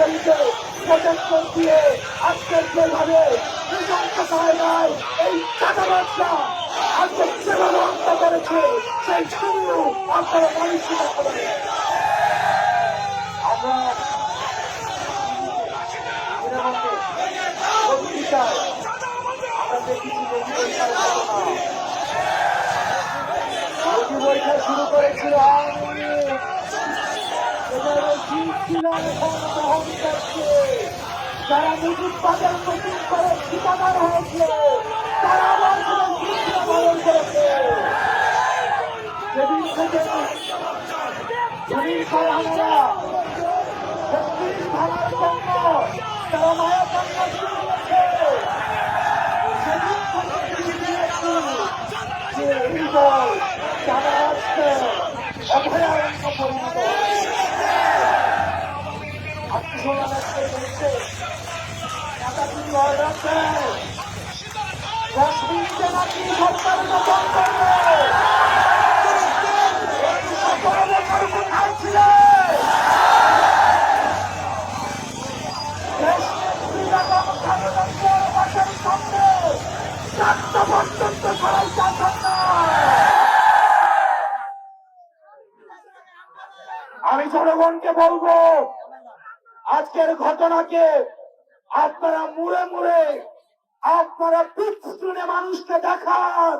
অলিতে প্রজেক্টর দিয়ে আজকের যেভাবে নৃশংস কায়দায় এই চাঁদাবাজরা আজকে যেভাবে হত্যা করেছে সেই ছবিও আপনারা মানুষকে দেখাবেন। আমরা আমরা দেখেছি নদী বৈঠার ঘটনা। নদী বৈঠা শুরু করেছিল যারা মুজিববাদের মিটিং করে ঠিকাদার হয়েছে তারা আবার পালন করেছে। সেদিন থেকে ভাঙার জন্য তারা মায়া কান্না শুরু করেছে। সেদিন যে এই দল তারা আসছে অভয়ারণ্য পরিণত পর্যন্ত সবাই চাচ্ছেন না। আমি জনগণকে বলবো আজকের ঘটনাকে আপনারা মুড়ে মুড়ে আপনারা পিঠ শুনে মানুষকে দেখান,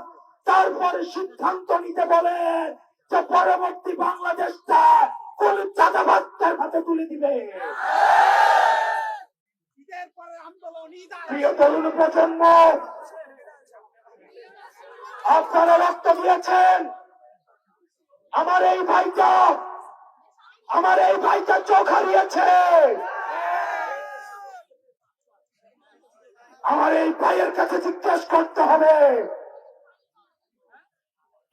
তারপরে সিদ্ধান্ত নিতে বলেন যে পরবর্তী বাংলাদেশটা কোন চাঁদাবাজদের হাতে তুলে দিবে। প্রিয় তরুণ প্রজন্ম, আপনারা রক্ত দিয়েছেন। আমার এই ভাইটা চোখ হারিয়েছে। আমার এই ভাইয়ের কাছে জিজ্ঞেস করতে হবে।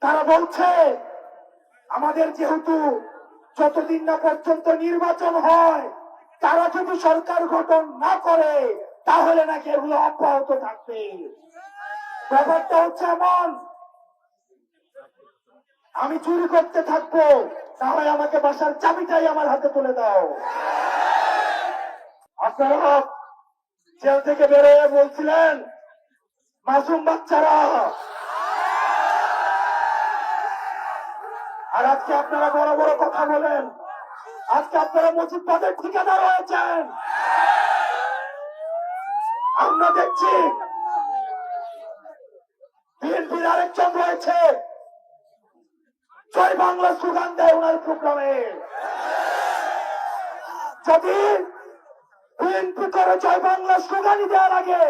তারা বলছে আমাদের যেহেতু যতদিন না পর্যন্ত নির্বাচন হয় তারা যদি সরকার গঠন না করে তাহলে নাকি এগুলো অব্যাহত থাকবে। ব্যাপারটা হচ্ছে এমন, আমি চুরি করতে থাকবো, তাহলে আমাকে বাসার চাবিটাই আমার হাতে তুলে দাও। আপনারা জেল থেকে বেরোয় বলছিলেন মাসুম বাচ্চারা, আর আজকে আপনারা বড় বড় কথা বলেন। আজকে আপনারা মুজিববাদের ঠিকাদার হয়েছেন। আমরা দেখছি বিএনপির আরেকজন রয়েছে, জয় বাংলা স্লোগান দেয় ওনার প্রোগ্রামে। যদি বিএনপি করে জয় বাংলা স্লোগানই দেওয়ার আগে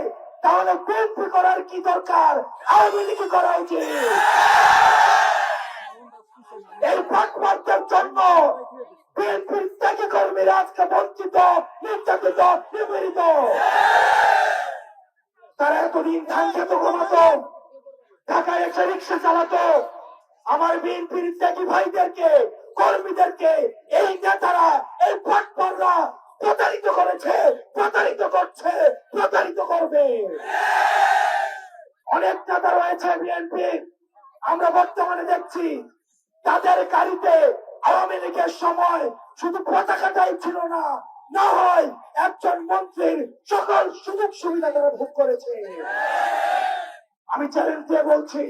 তাহলে বিএনপি করার কি দরকার, আওয়ামী লীগ করা উচিত। এই ভাটমার্কের জন্য বিএনপির ত্যাগী কর্মীরা আজকে বঞ্চিত, নির্যাতিত, নিপীড়িত। তারা এতদিন ধান খেত ঘুমাতো, ঢাকায় এসে রিক্সা চালাতো। আমার বিএনপির ত্যাগী ভাইদেরকে, কর্মীদেরকে এই নেতারা, এই ভাটমাররা প্রতারিত করেছে, প্রতারিত করছে, প্রতারিত করবে। অনেক নেতা রয়েছে বিএনপি, আমরা বর্তমানে দেখছি তাদের গাড়িতে আওয়ামী লীগের সময় শুধু পতাকাটাই ছিল না, না হয় একজন মন্ত্রীর সকল সুযোগ সুবিধা তারা ভোগ করেছে। আমি চ্যালেঞ্জ দিয়ে বলছি,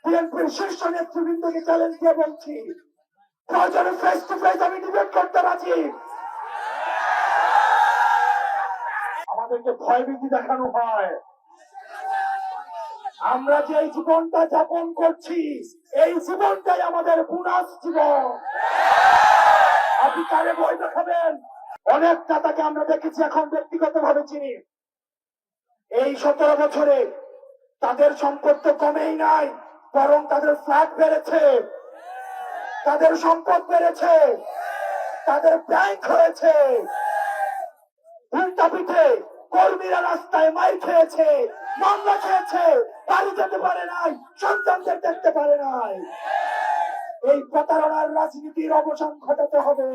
বিএনপির শীর্ষ নেতৃবৃন্দকে চ্যালেঞ্জ দিয়ে বলছি, প্রয়োজনে ফেস টু ফেস আমি ডিবেট করতে রাজি। আমাদেরকে ভয়ভীতি দেখানো হয়। আমরা যে জীবনটা যাপন করছি এই জীবনটাই আমাদের বুনাস জীবন। আপনি কারে ভয় দেখাবেন? অনেক নেতাকে আমরা দেখেছি, এখন ব্যক্তিগত ভাবে চিনি। এই 17 বছরে তাদের সম্পদ তো কমেই নাই, বরং তাদের ফ্ল্যাট বেড়েছে, তাদের সম্পদ বেড়েছে, তাদের ব্যাংক হয়েছে। উল্টা পিঠে কর্মীরা রাস্তায় মাইর খেয়েছে, মামলা খেয়েছে, বাড়ি যেতে পারে নাই, সন্তানদের দেখতে পারে নাই। এই প্রতারণার রাজনীতির অবসান ঘটাতে হবে।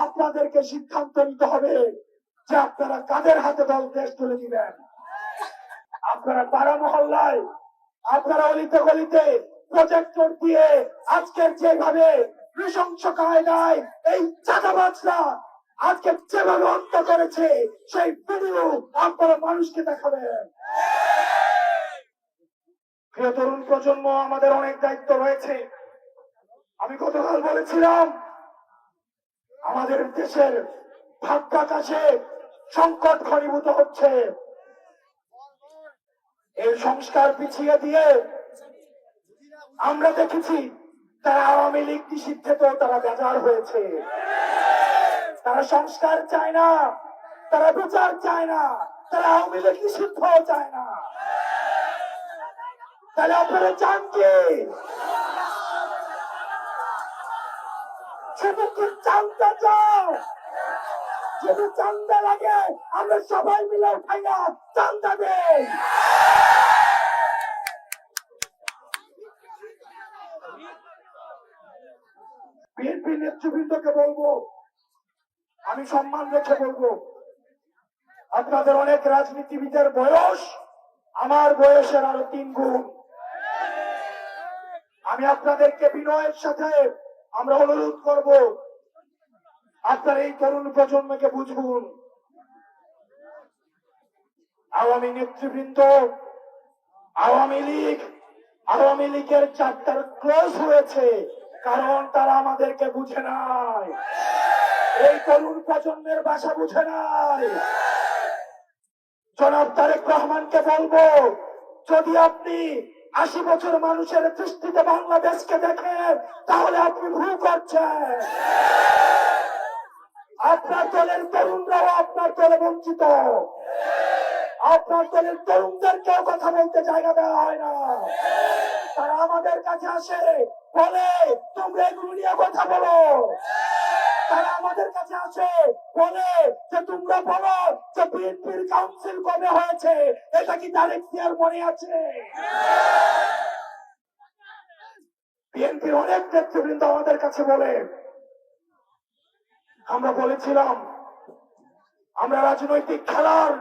আপনাদেরকে সিদ্ধান্ত নিতে হবে যে আপনারা কাদের হাতে দল দেশ তুলে দিবেন। আপনারা পাড়া মহল্লায়, আপনারা অলিতে গলিতে প্রজেক্টর দিয়ে আজকের যেভাবে নৃশংস কায়দায় এই চাঁদাবাজরা আজকে যেভাবে হত্যা করেছে সেই ভিডিও আপনারা মানুষকে দেখাবেন। প্রিয় তরুণ প্রজন্ম, আমাদের অনেক দায়িত্ব রয়েছে। আমি গতকাল বলেছিলাম আমাদের দেশের ভাগ্যাকাশে সংকট ঘনীভূত হচ্ছে। এই সংস্কার পিছিয়ে দিয়ে আমরা দেখেছি তারা আওয়ামী লীগ নিষিদ্ধেও তারা বেজার হয়েছে। তারা সংস্কার চায় না, তারা বিচার চায় না, তারা আওয়ামী লীগ নিষিদ্ধও চায় না। তাহলে আপনারা চান কি? শুধু কি চান্দা চাও? যদি চান্দা লাগে আমরা সবাই মিলে উঠাইয়া চান্দা দেই। বিএনপি নেতৃবৃন্দকে বলবো, আমি সম্মান রেখে বলবো, আপনাদের অনেক রাজনীতিবিদের বয়স আমার বয়সের আরো 3 গুণ। আমি আপনাদেরকে বিনয়ের সাথে আমরা অনুরোধ করব, আপনার এই তরুণ প্রজন্মকে বুঝুন। আওয়ামী নেতৃবৃন্দ, আওয়ামী লীগের চ্যাপ্টার ক্লোজ হয়েছে, কারণ তারা আমাদেরকে বুঝে নাই। এই তরুণ প্রজন্মের ভাষা বুঝে নাই। জনাব তারেক রহমানকে বলবো, যদি আপনি 80 বছর মানুষের দৃষ্টিতে বাংলাদেশকে দেখেন তাহলে আপনি ভুল করছেন। আপনার দলের তরুণরাও আপনার দলে বঞ্চিত। আপনার দলের তরুণদেরকেও কথা বলতে জায়গা দেওয়া হয় না। তারা আমাদের কাছে আসে, বলে তোমরা এগুলো নিয়ে কথা বলো। তারা আমাদের কাছে আসে, বলে যে তোমরা বলো যে বিএনপির কাউন্সিল কবে হয়েছে, এটা কি তারেক জিয়ার মনে আছে? বিএনপির অনেক নেতৃবৃন্দ আমাদের কাছে বলে, আমরা বলেছিলাম আমরা রাজনৈতিক খেলার